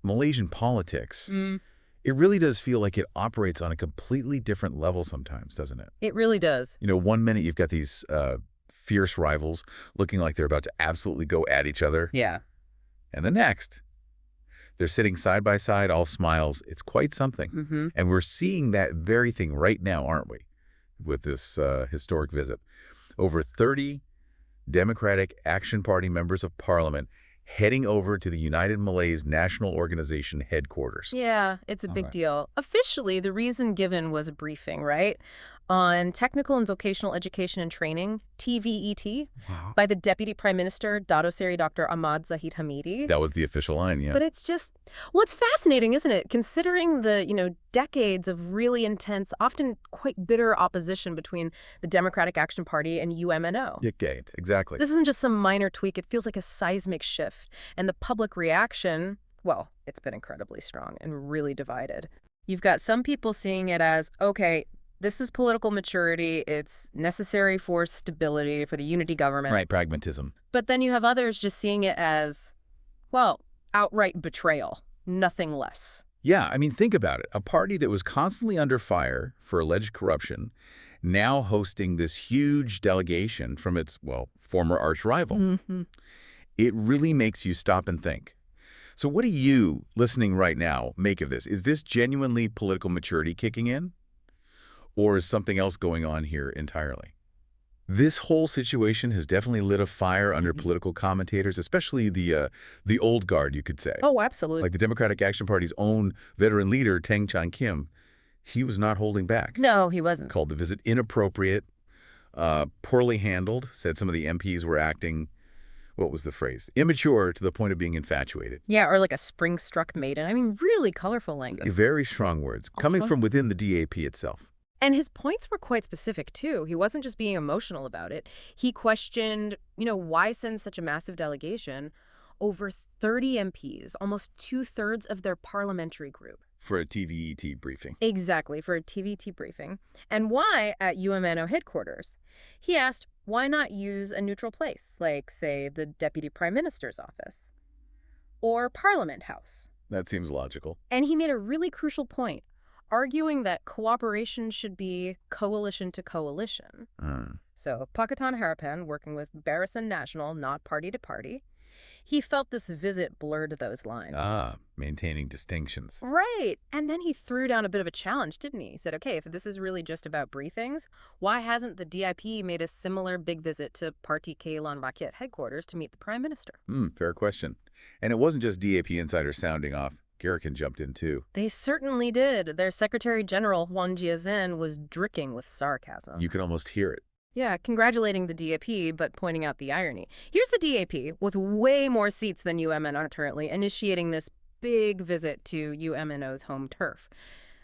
Malaysian politics, it really does feel like it operates on a completely different level sometimes, doesn't it? It really does. You know, one minute you've got these fierce rivals looking like they're about to absolutely go at each other, Yeah. and the next, they're sitting side by side, all smiles. It's quite something. Mm-hmm. And we're seeing that very thing right now, aren't we, with this historic visit. Over 30 Democratic Action Party members of parliament heading over to the United Malays National Organization headquarters. Yeah, it's a All big right. deal. Officially, the reason given was a briefing, right? On technical and vocational education and training, TVET, Wow. by the Deputy Prime Minister, Adversaries Dr. Ahmad Zahid Hamidi. That was the official line, yeah. But it's just, well, it's fascinating, isn't it? Considering the decades of really intense, often quite bitter opposition between the Democratic Action Party and UMNO. Yeah, exactly. This isn't just some minor tweak. It feels like a seismic shift. And the public reaction, well, it's been incredibly strong and really divided. You've got some people seeing it as, okay, this is political maturity. It's necessary for stability, for the unity government. Right, pragmatism. But then you have others just seeing it as, well, outright betrayal, nothing less. Yeah, I mean, think about it. A party that was constantly under fire for alleged corruption, now hosting this huge delegation from its, well, former arch rival. Mm-hmm. It really makes you stop and think. So what do you, listening right now, make of this? Is this genuinely political maturity kicking in? Or is something else going on here entirely? This whole situation has definitely lit a fire under political commentators, especially the old guard, you could say. Oh, absolutely. Like the Democratic Action Party's own veteran leader, Teng Chan Kim. He was not holding back. No, he wasn't. Called the visit inappropriate, poorly handled, said some of the MPs were acting, what was the phrase? Immature to the point of being infatuated. Yeah, or like a spring-struck maiden. I mean, really colorful language. Very strong words, coming from within the DAP itself. And his points were quite specific, too. He wasn't just being emotional about it. He questioned, why send such a massive delegation? Over 30 MPs, almost two-thirds of their parliamentary group. For a TVET briefing. Exactly, for a TVT briefing. And why at UMNO headquarters? He asked, why not use a neutral place, like, say, the Deputy Prime Minister's office? Or Parliament House? That seems logical. And he made a really crucial point, arguing that cooperation should be coalition to coalition. So Pakatan Harapan, working with Barisan Nasional, not party to party, he felt this visit blurred those lines. Maintaining distinctions. Right. And then he threw down a bit of a challenge, didn't he? He said, okay, if this is really just about briefings, why hasn't the DIP made a similar big visit to Parti Keadilan Rakyat headquarters to meet the Prime Minister? Fair question. And it wasn't just DAP insiders sounding off. Garrican jumped in, too. They certainly did. Their Secretary General, Juan Jiazhen, was dripping with sarcasm. You could almost hear it. Yeah, congratulating the DAP, but pointing out the irony. Here's the DAP, with way more seats than UMNO currently, initiating this big visit to UMNO's home turf.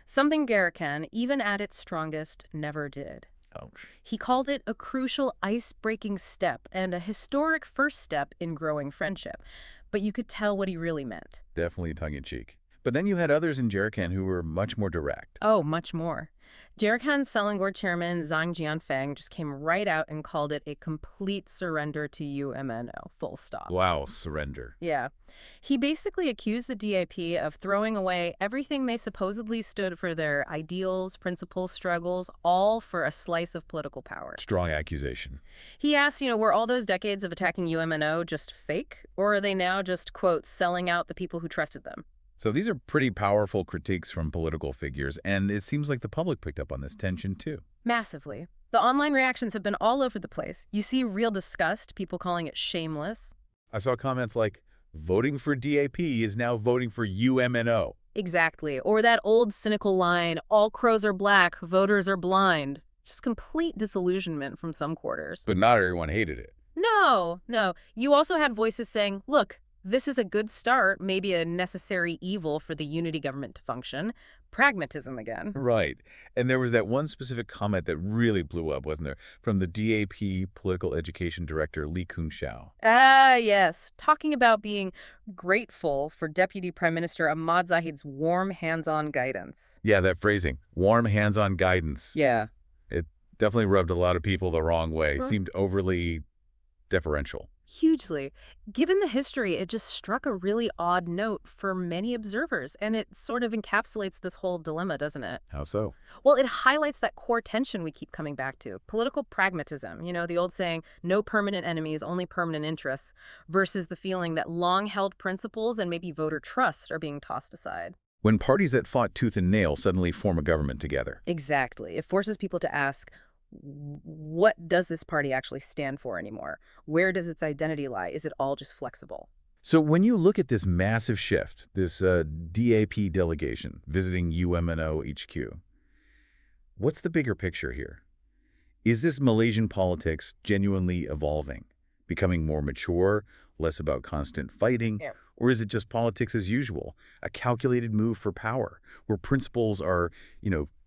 Something Garrican, even at its strongest, never did. Ouch. He called it a crucial ice-breaking step and a historic first step in growing friendship. But you could tell what he really meant. Definitely tongue-in-cheek. But then you had others in Garrican who were much more direct. Oh, much more. Garrican's Selangor chairman, Zhang Jianfeng, just came right out and called it a complete surrender to UMNO, full stop. Wow, surrender. Yeah. He basically accused the DIP of throwing away everything they supposedly stood for, their ideals, principles, struggles, all for a slice of political power. Strong accusation. He asked, were all those decades of attacking UMNO just fake? Or are they now just, quote, selling out the people who trusted them? So these are pretty powerful critiques from political figures, and it seems like the public picked up on this tension, too. Massively. The online reactions have been all over the place. You see real disgust, people calling it shameless. I saw comments like, voting for DAP is now voting for UMNO. Exactly. Or that old cynical line, all crows are black, voters are blind. Just complete disillusionment from some quarters. But not everyone hated it. No. You also had voices saying, look, this is a good start, maybe a necessary evil for the unity government to function. Pragmatism again. Right. And there was that one specific comment that really blew up, wasn't there? From the DAP political education director, Lee Kun-shao. Yes. Talking about being grateful for Deputy Prime Minister Ahmad Zahid's warm hands-on guidance. Yeah, that phrasing. Warm hands-on guidance. Yeah. It definitely rubbed a lot of people the wrong way. Seemed overly deferential. Hugely. Given the history, it just struck a really odd note for many observers, and it sort of encapsulates this whole dilemma, doesn't it? How so? Well, it highlights that core tension we keep coming back to, political pragmatism, the old saying, no permanent enemies, only permanent interests, versus the feeling that long-held principles and maybe voter trust are being tossed aside. When parties that fought tooth and nail suddenly form a government together. Exactly. It forces people to ask, what does this party actually stand for anymore? Where does its identity lie? Is it all just flexible? So when you look at this massive shift, this DAP delegation visiting UMNO HQ, what's the bigger picture here? Is this Malaysian politics genuinely evolving, becoming more mature, less about constant fighting, Yeah. or is it just politics as usual, a calculated move for power, where principles are,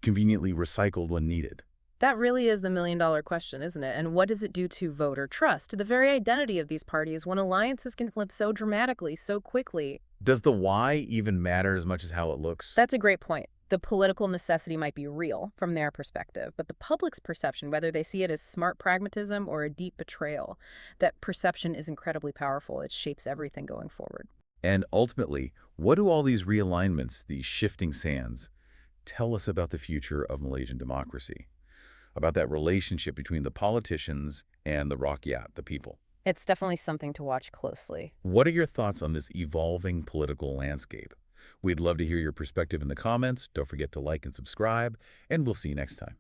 conveniently recycled when needed? That really is the million-dollar question, isn't it? And what does it do to voter trust, to the very identity of these parties when alliances can flip so dramatically, so quickly? Does the why even matter as much as how it looks? That's a great point. The political necessity might be real from their perspective, but the public's perception, whether they see it as smart pragmatism or a deep betrayal, that perception is incredibly powerful. It shapes everything going forward. And ultimately, what do all these realignments, these shifting sands, tell us about the future of Malaysian democracy? About that relationship between the politicians and the rakyat, the people? It's definitely something to watch closely. What are your thoughts on this evolving political landscape? We'd love to hear your perspective in the comments. Don't forget to like and subscribe, and we'll see you next time.